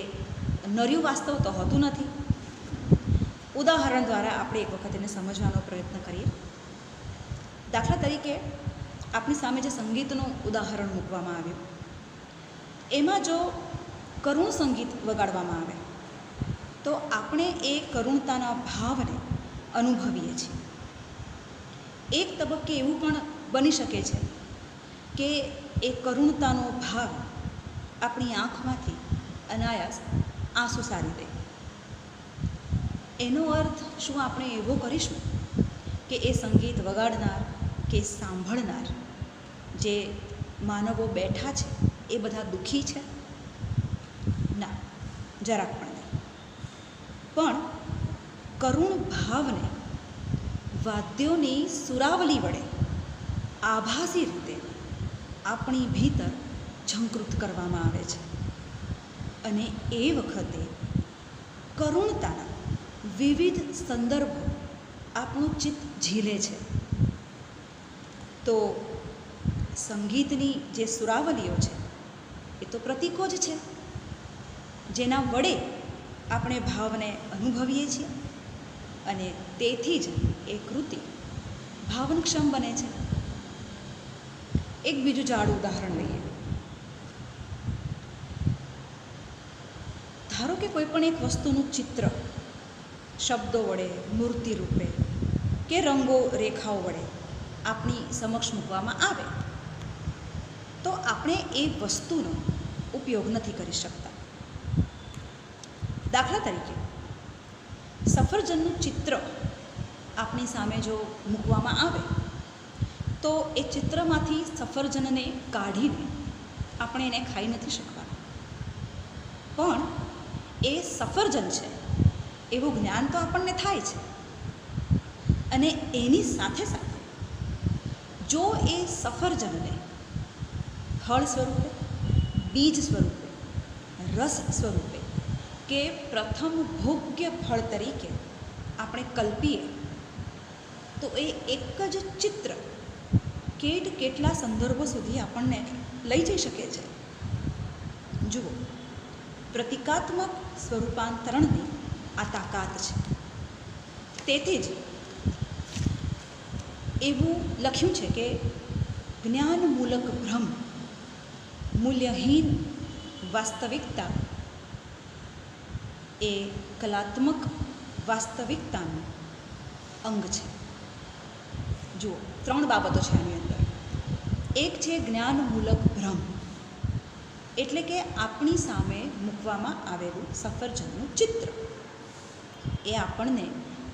[SPEAKER 1] નર્યું વાસ્તવ તો હોતું નથી. ઉદાહરણ દ્વારા આપણે એક વખત એને સમજવાનો પ્રયત્ન કરીએ. દાખલા તરીકે આપણી સામે જે સંગીતનું ઉદાહરણ મૂકવામાં આવ્યું, એમાં જો કરુણ સંગીત વગાડવામાં આવે તો આપણે એ કરુણતાના ભાવને અનુભવીએ છીએ. એક તબક્કે એવું પણ બની શકે છે કે એ કરુણતાનો ભાવ આપણી આંખમાંથી અનાયાસ આંસુ સારી દે. એનો અર્થ શું આપણે એવો કરીશું કે એ સંગીત વગાડનાર કે સાંભળનાર જે માનવો બેઠા છે એ બધા દુઃખી છે? ના, જરાક પણ નહીં. પણ કરુણ ભાવને વાદ્યોની સુરાવલી વડે આભાસી રીતે આપણી ભીતર ઝંકૃત કરવામાં આવે છે, અને એ વખતે કરુણતાના વિવિધ સંદર્ભો આપણું ચિત્ત ઝીલે છે. તો સંગીતની જે સુરાવલીઓ છે એ તો પ્રતીકો જ છે, જેના વડે આપણે ભાવને અનુભવીએ છીએ, અને તેથી જ એ કૃતિ ભાવનક્ષમ બને છે. એક બીજું જાડું ઉદાહરણ લઈએ. ધારો કે કોઈ પણ એક વસ્તુનું ચિત્ર શબ્દો વડે, મૂર્તિ રૂપે કે રંગો, રેખાઓ વડે આપણી સમક્ષ મૂકવામાં આવે તો આપણે એ વસ્તુનો ઉપયોગ નથી કરી શકતા. દાખલા તરીકે સફરજનનું ચિત્ર આપણી સામે જો મૂકવામાં આવે તો એ ચિત્રમાંથી સફરજનને કાઢીને આપણે એને ખાઈ નથી શકવાના. પણ એ સફરજન છે એવું જ્ઞાન તો આપણને થાય છે, અને એની સાથે સાથે જો એ સફરજનને ફળ સ્વરૂપે, બીજ સ્વરૂપે, રસ સ્વરૂપે કે પ્રથમ ભોગ્ય ફળ તરીકે આપણે કલ્પીએ તો એ એક જ ચિત્ર કેટલા સંદર્ભો સુધી આપણને લઈ જઈ શકે છે. જુઓ, પ્રતિકાત્મક સ્વરૂપાંતરણની આ તાકાત છે. તેથી જ એવું લખ્યું છે કે જ્ઞાનમૂલક ભ્રમ, મૂલ્યહીન વાસ્તવિકતા એ કલાત્મક વાસ્તવિકતાનું અંગ છે. જુઓ, 3 બાબતો છે આની અંદર. એક છે જ્ઞાનમૂલક ભ્રમ, એટલે કે આપણી સામે મૂકવામાં આવેલું સફરજનનું ચિત્ર એ આપણને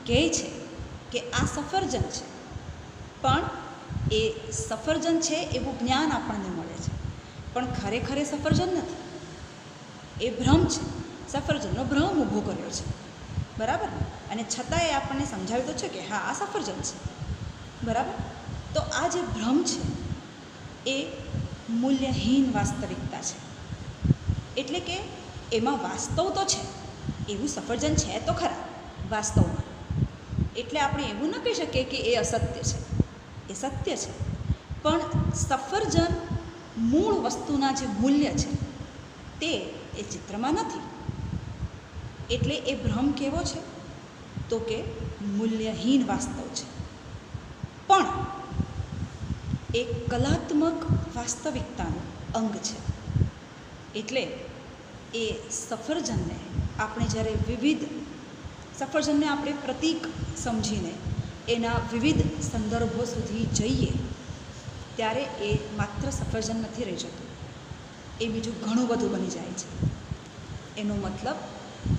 [SPEAKER 1] કહે છે કે આ સફરજન છે, પણ એ સફરજન છે એવું જ્ઞાન આપણને મળે છે, પણ ખરેખર એ સફરજન નથી, એ ભ્રમ છે. સફરજનનો ભ્રમ ઊભો કર્યો છે, બરાબર? અને છતાં એ આપણને સમજાવ્યું તો છે કે હા, આ સફરજન છે, બરાબર? તો આ જે ભ્રમ છે એ મૂલ્યહીન વાસ્તવિકતા છે. એટલે કે એમાં વાસ્તવ તો છે, એવું સફરજન છે તો ખરા વાસ્તવમાં. એટલે આપણે એવું ન કહી શકીએ કે એ અસત્ય છે, એ સત્ય છે. પણ સફરજન મૂળ વસ્તુના જે મૂલ્ય છે તે એ ચિત્રમાં નથી. એટલે એ ભ્રમ કેવો છે? તો કે મૂલ્યહીન વાસ્તવ છે, પણ એક કલાત્મક વાસ્તવિકતાનું અંગ છે. એટલે એ સફરજનને આપણે જ્યારે સફરજનને આપણે પ્રતીક સમજીને એના વિવિધ સંદર્ભો સુધી જઈએ ત્યારે એ માત્ર સફરજન નથી રહી જતું, એ બીજું ઘણું બધું બની જાય છે. એનો મતલબ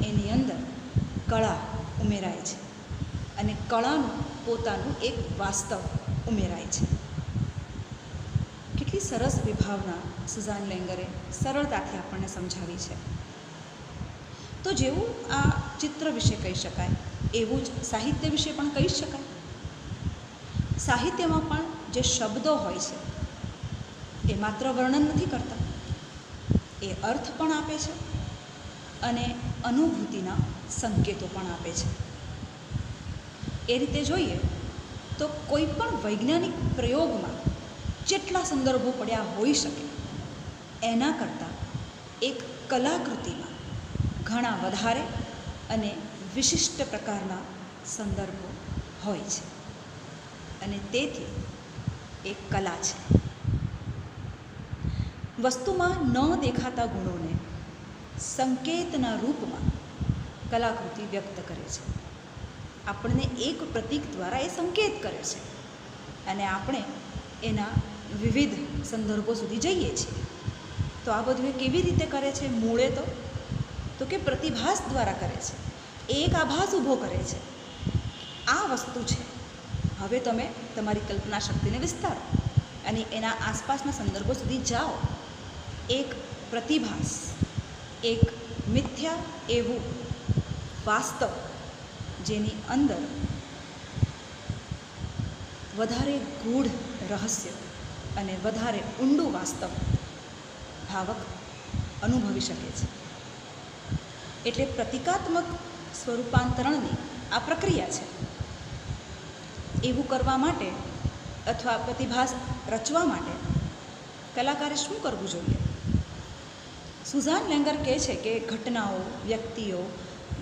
[SPEAKER 1] એની અંદર કળા ઉમેરાય છે અને કળાનું પોતાનું એક વાસ્તવ ઉમેરાય છે. કેટલી સરસ વિભાવના સુઝાન લેંગરે સરળતાથી આપણને સમજાવી છે. તો જેવું આ ચિત્ર વિશે કહી શકાય એવું જ સાહિત્ય વિશે પણ કહી શકાય. સાહિત્યમાં પણ જે શબ્દો હોય છે એ માત્ર વર્ણન નથી કરતા, એ અર્થ પણ આપે છે અને અનુભૂતિના સંકેતો પણ આપે છે. એ રીતે જોઈએ તો કોઈ પણ વૈજ્ઞાનિક પ્રયોગમાં જેટલા સંદર્ભો પડ્યા હોઈ શકે એના કરતાં એક કલાકૃતિમાં ઘણા વધારે અને વિશિષ્ટ પ્રકારના સંદર્ભો હોય છે અને તેથી એક કલા છે. વસ્તુમાં ન દેખાતા ગુણોને સંકેતના રૂપમાં કલાકૃતિ વ્યક્ત કરે છે. આપણને એક પ્રતીક દ્વારા એ સંકેત કરે છે અને આપણે એના વિવિધ સંદર્ભો સુધી જઈએ છીએ. તો આ બધું એ કેવી રીતે કરે છે? મૂળે તો કે પ્રતિભાસ દ્વારા કરે છે. એ એક આભાસ ઊભો કરે છે, આ વસ્તુ છે. હવે તમે તમારી કલ્પના શક્તિને વિસ્તારો અને એના આસપાસના સંદર્ભો સુધી જાઓ. એક પ્રતિભાસ, એક મિથ્યા એવું વાસ્તવ જેની અંદર વધારે ગૂઢ રહસ્ય અને વધારે ઊંડું વાસ્તવ ભાવક અનુભવી શકે છે. એટલે પ્રતિકાત્મક સ્વરૂપાંતરણની આ પ્રક્રિયા છે. એવું કરવા માટે અથવા પ્રતિભાસ રચવા માટે કલાકારે શું કરવું જોઈએ? સુઝાન લેંગર કહે છે કે ઘટનાઓ, વ્યક્તિઓ,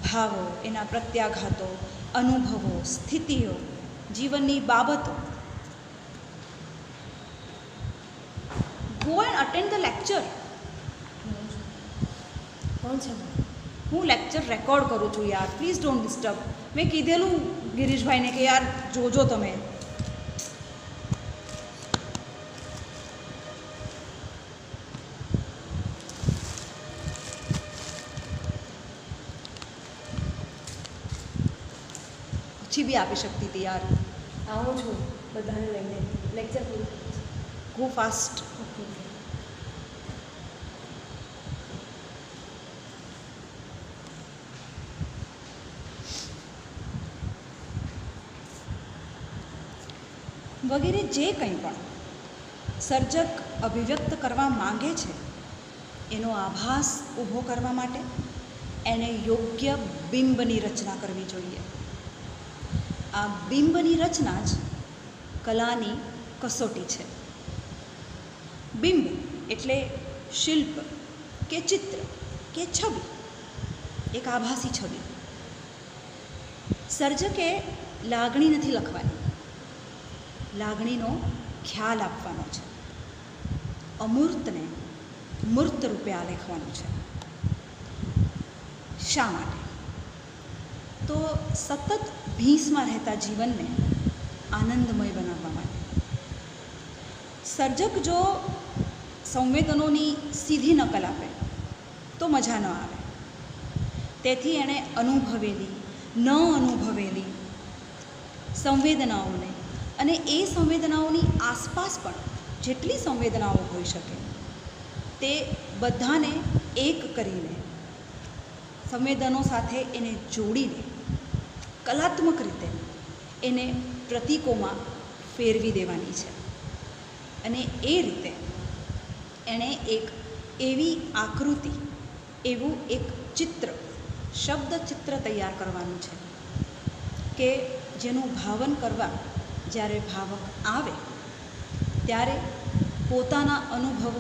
[SPEAKER 1] ભાવો, એના પ્રત્યાઘાતો, અનુભવો, સ્થિતિઓ, જીવનની બાબતો. Go and attend the lecture.
[SPEAKER 2] કોણ છે?
[SPEAKER 1] હું લેક્ચર રેકોર્ડ કરું છું યાર, પ્લીઝ ડોન્ટ ડિસ્ટર્બ. મેં કીધેલું ગિરીશભાઈને કે યાર જોજો તમે. પછી બી આપી શકતી હતી યાર.
[SPEAKER 2] આવું છું બધાને લઈને, લેક્ચર પૂરું કરું છું.
[SPEAKER 1] Go fast.
[SPEAKER 2] ઓકે.
[SPEAKER 1] વગેરે જે કંઈ પણ સર્જક અભિવ્યક્ત કરવા માંગે છે એનો આભાસ ઊભો કરવા માટે એને યોગ્ય બિંબની રચના કરવી જોઈએ. આ બિંબની રચના જ કલાની કસોટી છે. બિંબ એટલે શિલ્પ કે ચિત્ર કે છબી, એક આભાસી છબી. સર્જકે લાગણી નથી લખવાની, લાગણીનો ખ્યાલ આપવાનો છે. અમૂર્તને મૂર્ત રૂપે આલેખવાનું છે. શા માટે? તો સતત ભીંસમાં રહેતા જીવનને આનંદમય બનાવવા માટે. સર્જક જો સંવેદનોની સીધી નકલ આપે તો મજા ન આવે. તેથી એણે અનુભવેલી, ન અનુભવેલી સંવેદનાઓને અને એ સંવેદનાઓની આસપાસ પણ જેટલી સંવેદનાઓ હોઈ શકે તે બધાને એક કરીને, સંવેદનો સાથે એને જોડીને કલાત્મક રીતે એને પ્રતીકોમાં ફેરવી દેવાની છે. અને એ રીતે એણે એક એવી આકૃતિ, એવું એક ચિત્ર, શબ્દ ચિત્ર તૈયાર કરવાનું છે કે જેનું ભાવન કરવા જ્યારે ભાવક આવે ત્યારે પોતાના અનુભવો,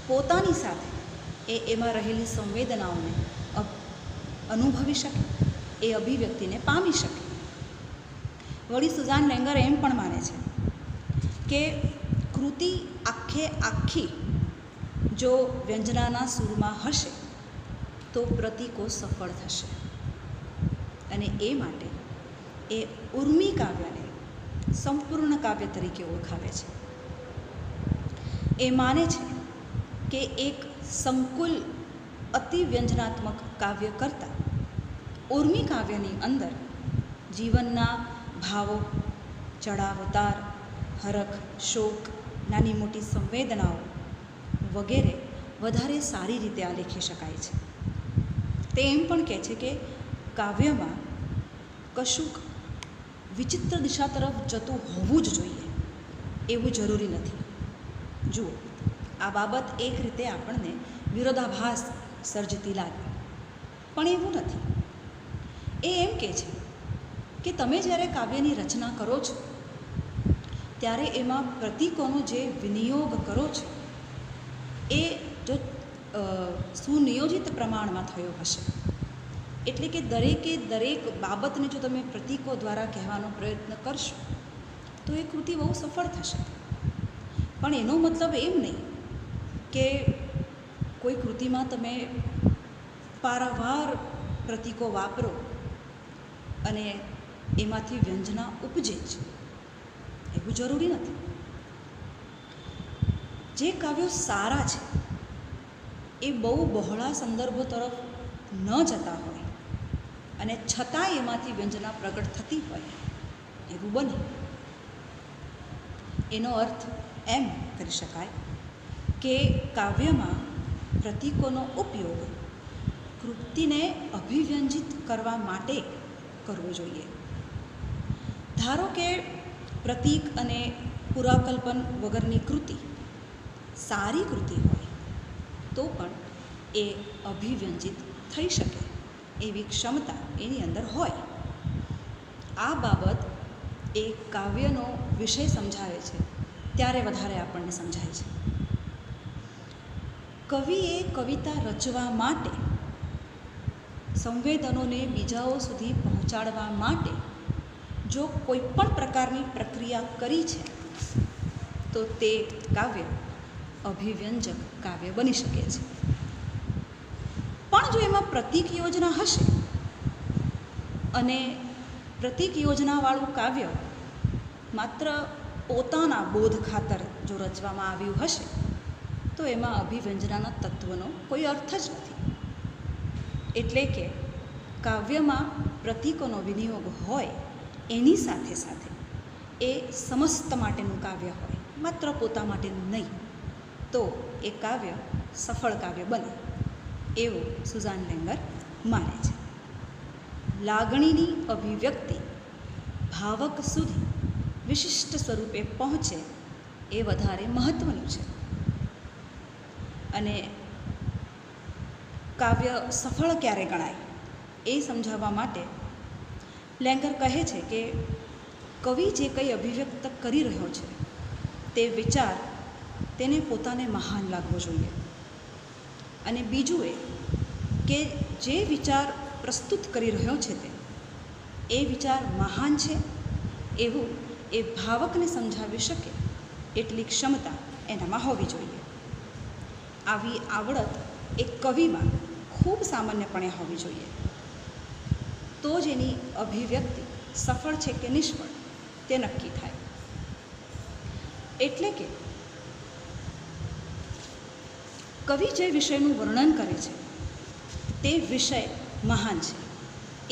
[SPEAKER 1] પોતાની સાથે એમાં રહેલી સંવેદનાઓને અનુભવી શકે, એ અભિવ્યક્તિને પામી શકે. વળી સુઝાન લેંગર એમ પણ માને છે કે કૃતિ આખે આખી જો વ્યંજનાના સૂરમાં હશે તો પ્રતીકો સફળ થશે, અને એ માટે એ ઉર્મી કાવ્યને સંપૂર્ણ કાવ્ય તરીકે ઓળખાવે છે. એ માને છે કે એક સંકુલ અતિવ્યંજનાત્મક કાવ્ય કરતાં ઉર્મી કાવ્યની અંદર જીવનના ભાવો, ચડાવ ઉતાર, હરખ, શોક, નાની મોટી સંવેદનાઓ વગેરે વધારે સારી રીતે આલેખી શકાય છે. તે એમ પણ કહે છે કે કાવ્યમાં કશુંક વિચિત્ર દિશા તરફ જતું હોવું જ જોઈએ એવું જરૂરી નથી. જુઓ, આ બાબત એક રીતે આપણને વિરોધાભાસ સર્જતી લાગે, પણ એવું નથી. એ એમ કહે છે કે તમે જ્યારે કાવ્યની રચના કરો છો ત્યારે એમાં પ્રતીકોનો જે વિનિયોગ કરો છો એ જો સુનિયોજિત પ્રમાણમાં થયો હશે, એટલે કે દરેકે દરેક બાબતને જો તમે પ્રતીકો દ્વારા કહેવાનો પ્રયત્ન કરશો તો એ કૃતિ બહુ સફળ થશે. પણ એનો મતલબ એમ નહીં કે કોઈ કૃતિમાં તમે પારાવાર પ્રતીકો વાપરો અને એમાંથી વ્યંજના ઉપજે જ, એવું જરૂરી નથી. જે કાવ્યો સારા છે એ બહુ બહોળા સંદર્ભો તરફ ન જતા હોય અને છતાં એમાંથી વ્યંજના પ્રગટ થતી હોય એવું બને. એનો અર્થ એમ કરી શકાય કે કાવ્યમાં પ્રતીકોનો ઉપયોગ કૃતિને અભિવ્યંજિત કરવા માટે કરવો જોઈએ. ધારો કે પ્રતીક અને પુરાકલ્પન વગરની કૃતિ સારી કૃતિ હોય તો પણ એ અભિવ્યંજિત થઈ શકે એવી ક્ષમતા એની અંદર હોય. આ બાબત એ કાવ્યનો વિષય સમજાવે છે ત્યારે વધારે આપણને સમજાય છે. કવિએ કવિતા રચવા માટે, સંવેદનોને બીજાઓ સુધી પહોંચાડવા માટે જો કોઈ પણ પ્રકારની પ્રક્રિયા કરી છે તો તે કાવ્ય અભિવ્યંજક કાવ્ય બની શકે છે. પણ જો એમાં પ્રતીક યોજના હશે અને પ્રતીક યોજનાવાળું કાવ્ય માત્ર પોતાના બોધ ખાતર જો રચવામાં આવ્યું હશે તો એમાં અભિવ્યંજનાના તત્વનો કોઈ અર્થ જ નથી. એટલે કે કાવ્યમાં પ્રતીકોનો વિનિયોગ હોય એની સાથે સાથે એ સમસ્ત માટેનું કાવ્ય હોય, માત્ર પોતા માટેનું નહીં, તો એ કાવ્ય સફળ કાવ્ય બને એવું સુઝાન લેંગર માને છે. લાગણીની અભિવ્યક્તિ ભાવક સુધી વિશિષ્ટ સ્વરૂપે પહોંચે એ વધારે મહત્ત્વનું છે. અને કાવ્ય સફળ ક્યારે ગણાય એ સમજાવવા માટે લેંગર કહે છે કે કવિ જે કંઈ અભિવ્યક્ત કરી રહ્યો છે તે વિચાર તેને પોતાને મહાન લાગવો જોઈએ. અને બીજું એ કે જે વિચાર પ્રસ્તુત કરી રહ્યો છે એ વિચાર મહાન છે એવું એ ભાવકને સમજાવી શકે એટલી ક્ષમતા એનામાં હોવી જોઈએ. આવી આવડત એક કવિમાં ખૂબ સામાન્યપણે હોવી જોઈએ. તો જ એની અભિવ્યક્તિ સફળ છે કે નિષ્ફળ તે નક્કી થાય. એટલે કે કવિ જે વિષયનું વર્ણન કરે છે તે વિષય મહાન છે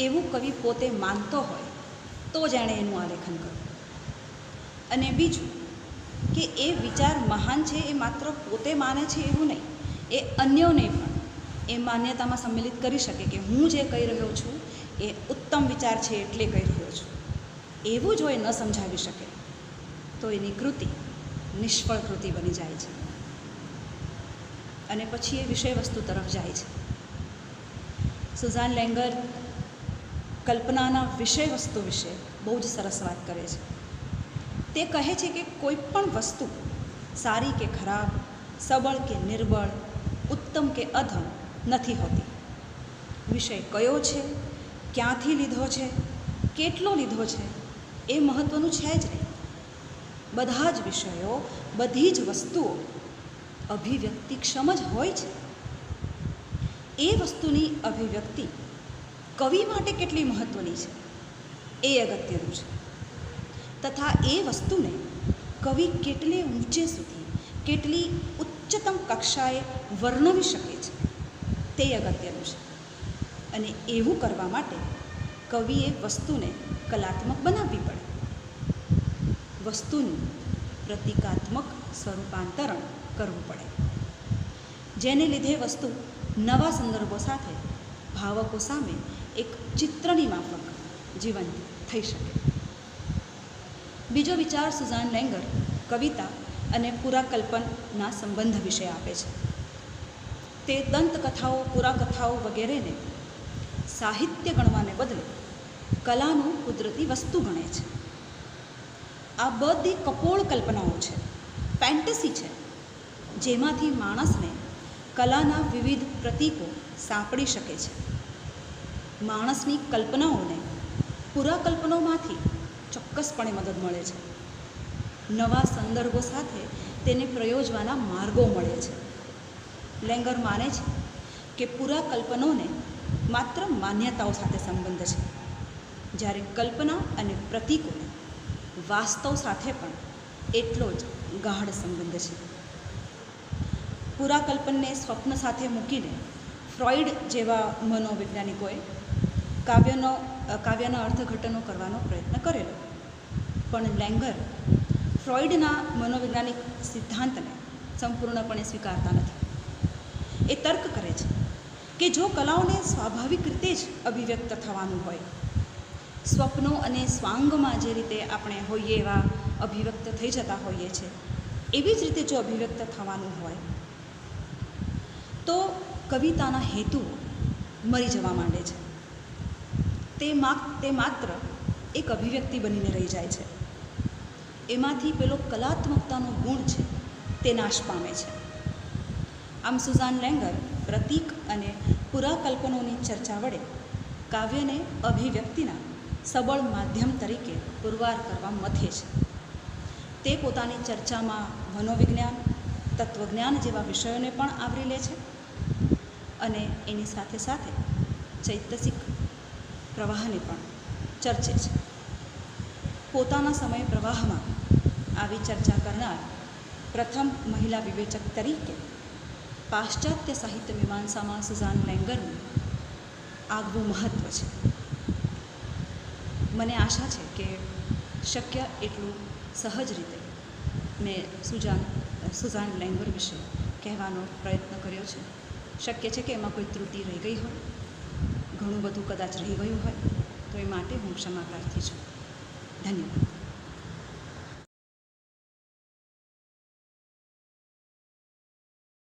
[SPEAKER 1] એવું કવિ પોતે માનતો હોય તો જ એણે એનું આલેખન કરવું. અને બીજું કે એ વિચાર મહાન છે એ માત્ર પોતે માને છે એવું નહીં, એ અન્યોને પણ એ માન્યતામાં સંમિલિત કરી શકે કે હું જે કહી રહ્યો છું એ ઉત્તમ વિચાર છે એટલે કહી રહ્યો છું. એવું જો એ ન સમજાવી શકે તો એની કૃતિ નિષ્ફળ કૃતિ બની જાય છે અને પછી એ વિષય વસ્તુ તરફ જાય છે. સુઝાન લેંગર કલ્પનાના વિષય વસ્તુ વિશે બહુ જ સરસ વાત કરે છે. તે કહે છે કે કોઈ પણ વસ્તુ સારી કે ખરાબ, સબળ કે નિર્બળ, ઉત્તમ કે અધમ નથી હોતી. વિષય કયો છે, ક્યાંથી લીધો છે, કેટલો લીધો છે એ મહત્ત્વનું છે જ નહીં. બધા જ વિષયો, બધી જ વસ્તુઓ અભિવ્યક્તિક્ષમ જ હોય છે. એ વસ્તુની અભિવ્યક્તિ કવિ માટે કેટલી મહત્ત્વની છે એ અગત્યનું છે. તથા એ વસ્તુને કવિ કેટલે ઊંચે સુધી, કેટલી ઉચ્ચતમ કક્ષાએ વર્ણવી શકે છે તે અગત્યનું છે. અને એવું કરવા માટે કવિએ વસ્તુને કલાત્મક બનાવવી પડે. વસ્તુનું પ્રતિકાત્મક સ્વરૂપાંતરણ કરવું પડે, જેને લીધે વસ્તુ નવા સંદર્ભો સાથે ભાવકો સામે એક ચિત્રની માફક જીવંત થઈ શકે. બીજો વિચાર સુઝાન લેંગર કવિતા અને પુરાકલ્પનના સંબંધ વિશે આપે છે. તે દંતકથાઓ, પુરાકથાઓ વગેરેને સાહિત્ય ગણવાને બદલે કલાનું કુદરતી વસ્તુ ગણે છે. આ બધી કપોળ કલ્પનાઓ છે, ફેન્ટસી છે, જેમાંથી માણસને કલાના વિવિધ પ્રતીકો સાંપડી શકે છે. માણસની કલ્પનાઓને પુરાકલ્પનાઓમાંથી ચોક્કસપણે મદદ મળે છે. નવા સંદર્ભો સાથે તેને પ્રયોજવાના માર્ગો મળે છે. લેંગર માને છે કે પુરાકલ્પનોને માત્ર માન્યતાઓ સાથે સંબંધ છે, જ્યારે કલ્પના અને પ્રતીકોને વાસ્તવ સાથે પણ એટલો જ ગાઢ સંબંધ છે. પુરાકલ્પનને સ્વપ્ન સાથે મૂકીને ફ્રોઈડ જેવા મનોવૈજ્ઞાનિકોએ કાવ્યના અર્થઘટનો કરવાનો પ્રયત્ન કરેલો, પણ લેંગર ફ્રોઈડના મનોવૈજ્ઞાનિક સિદ્ધાંતને સંપૂર્ણપણે સ્વીકારતા નથી. એ તર્ક કરે છે કે જો કલાઓને સ્વાભાવિક રીતે જ અભિવ્યક્ત થવાનું હોય, સ્વપ્નો અને સ્વાંગમાં જે રીતે આપણે હોઈએ એવા અભિવ્યક્ત થઈ જતા હોઈએ છીએ, એવી જ રીતે જો અભિવ્યક્ત થવાનું હોય તો કવિતાના હેતુઓ મરી જવા માંડે છે. તે માત્ર એક અભિવ્યક્તિ બનીને રહી જાય છે. એમાંથી પેલો કલાત્મકતાનો ગુણ છે તે નાશ પામે છે. આમ સુઝાન લેંગર પ્રતીક અને પુરાકલ્પનોની ચર્ચા વડે કાવ્યને અભિવ્યક્તિના સબળ માધ્યમ તરીકે પુરવાર કરવા મથે છે. તે પોતાની ચર્ચામાં મનોવિજ્ઞાન, તત્વજ્ઞાન જેવા વિષયોને પણ આવરી લે છે અને એની સાથે સાથે ચૈતસિક પ્રવાહને પણ ચર્ચે છે. પોતાના સમય પ્રવાહમાં આવી ચર્ચા કરનાર પ્રથમ મહિલા વિવેચક તરીકે પાશ્ચાત્ય સાહિત્ય મીમાંસામાં સુઝાન લેંગરનું આગવું મહત્ત્વ છે. મને આશા છે કે શક્ય એટલું સહજ રીતે મેં સુઝાન લેંગર વિશે કહેવાનો પ્રયત્ન કર્યો છે. શક્ય છે કે એમાં કોઈ ત્રુટિ રહી ગઈ હોય, ઘણું બધું કદાચ રહી ગયું હોય, તો એ માટે હું ક્ષમા પ્રાર્થી છું. ધન્યવાદ.